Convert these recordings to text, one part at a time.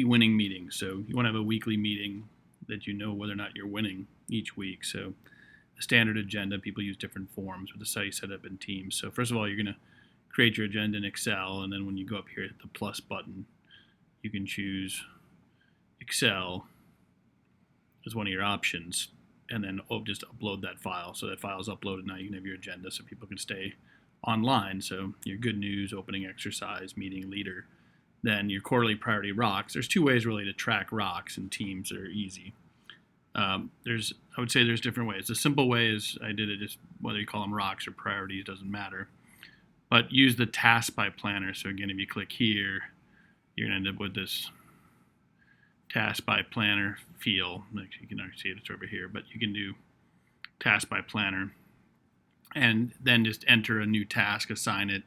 winning meetings. So you want to have a weekly meeting that you know whether or not you're winning each week. So a standard agenda, people use different forms, but this is how you set up in Teams. So first of all, you're going to create your agenda in Excel, and then when you go up here at the plus button, you can choose Excel as one of your options, and then just upload that file. So that file is uploaded. Now you can have your agenda so people can stay online. So your good news, opening exercise, meeting leader. Then your quarterly priority rocks. There's two ways really to track rocks in Teams that are easy. I would say there's different ways. The simple way is I did it just whether you call them rocks or priorities doesn't matter. But use the task by planner. So again, if you click here, you're going to end up with this task by planner feel. Actually, you can already see it's over here, but you can do task by planner and then just enter a new task, assign it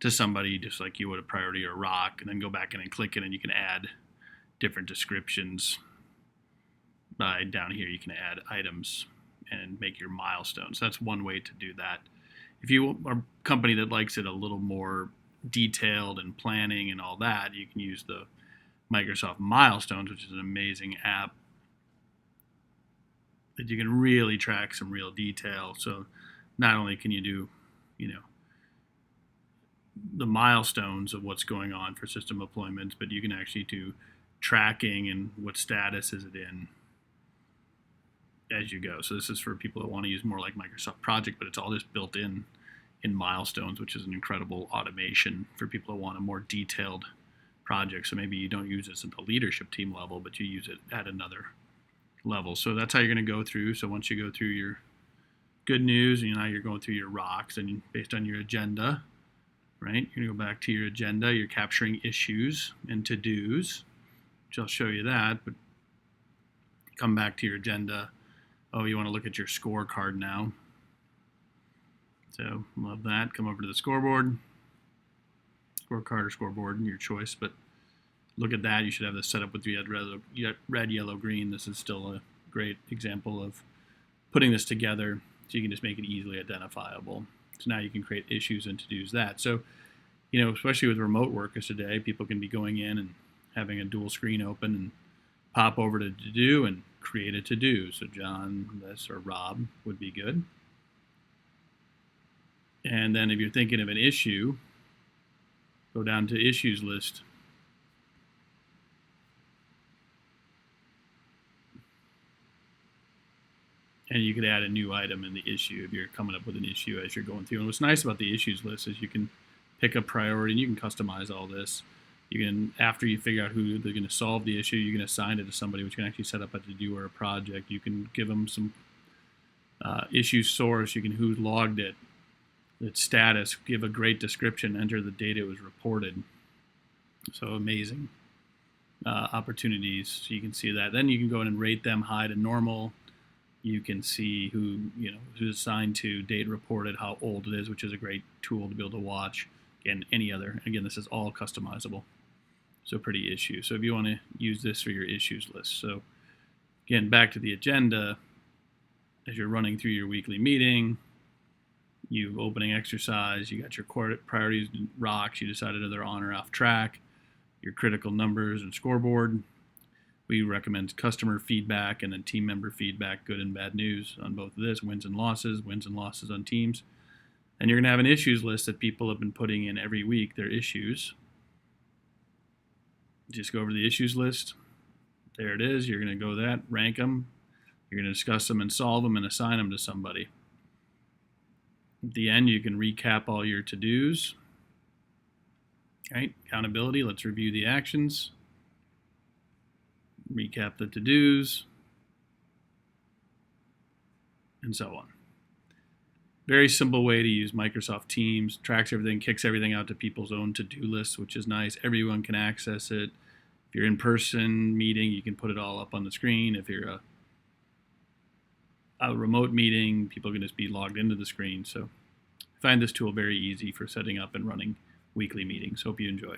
to somebody just like you would a priority or a rock, and then go back in and click it, and you can add different descriptions. Down here you can add items and make your milestones. That's one way to do that. If you are a company that likes it a little more detailed and planning and all that, you can use the Microsoft Milestones, which is an amazing app that you can really track some real detail. So not only can you do, the milestones of what's going on for system deployments, but you can actually do tracking and what status is it in as you go. So this is for people that want to use more like Microsoft Project, but it's all just built in Milestones, which is an incredible automation for people that want a more detailed project. So maybe you don't use this at the leadership team level, but you use it at another level. So that's how you're going to go through. So once you go through your good news, and now you're going through your rocks, and based on your agenda, right? You're going to go back to your agenda. You're capturing issues and to-dos, which I'll show you that, but come back to your agenda. Oh, you want to look at your scorecard now. So love that. Come over to the scoreboard, scorecard or scoreboard, your choice, but look at that. You should have this set up with red, yellow, green. This is still a great example of putting this together so you can just make it easily identifiable. So now you can create issues and to-dos that. So, especially with remote workers today, people can be going in and having a dual screen open and pop over to to-do and create a to-do. So John, this, or Rob would be good. And then if you're thinking of an issue, go down to issues list. And you could add a new item in the issue if you're coming up with an issue as you're going through. And what's nice about the issues list is you can pick a priority and you can customize all this. You can, after you figure out who they're going to solve the issue, you can assign it to somebody, which can actually set up a to-do or a project. You can give them some issue source. You can who logged it, its status, give a great description, enter the date it was reported. So amazing opportunities. So you can see that. Then you can go in and rate them high to normal. You can see who's assigned to, date reported, how old it is, which is a great tool to be able to watch. Again, this is all customizable. So pretty issue. So if you want to use this for your issues list. So again, back to the agenda, as you're running through your weekly meeting, you opening exercise, you got your priorities, rocks, you decided if they're on or off track, your critical numbers and scoreboard. We recommend customer feedback and then team member feedback, good and bad news on both of this, wins and losses on teams. And you're going to have an issues list that people have been putting in every week, their issues. Just go over the issues list. There it is. You're going to go that, rank them. You're going to discuss them and solve them and assign them to somebody. At the end, you can recap all your to-dos. Right? Accountability. Let's review the actions. Recap the to-dos. And so on. Very simple way to use Microsoft Teams. Tracks everything, kicks everything out to people's own to-do lists, which is nice. Everyone can access it. If you're in person meeting, you can put it all up on the screen. If you're a remote meeting, people can just be logged into the screen. So I find this tool very easy for setting up and running weekly meetings. Hope you enjoy.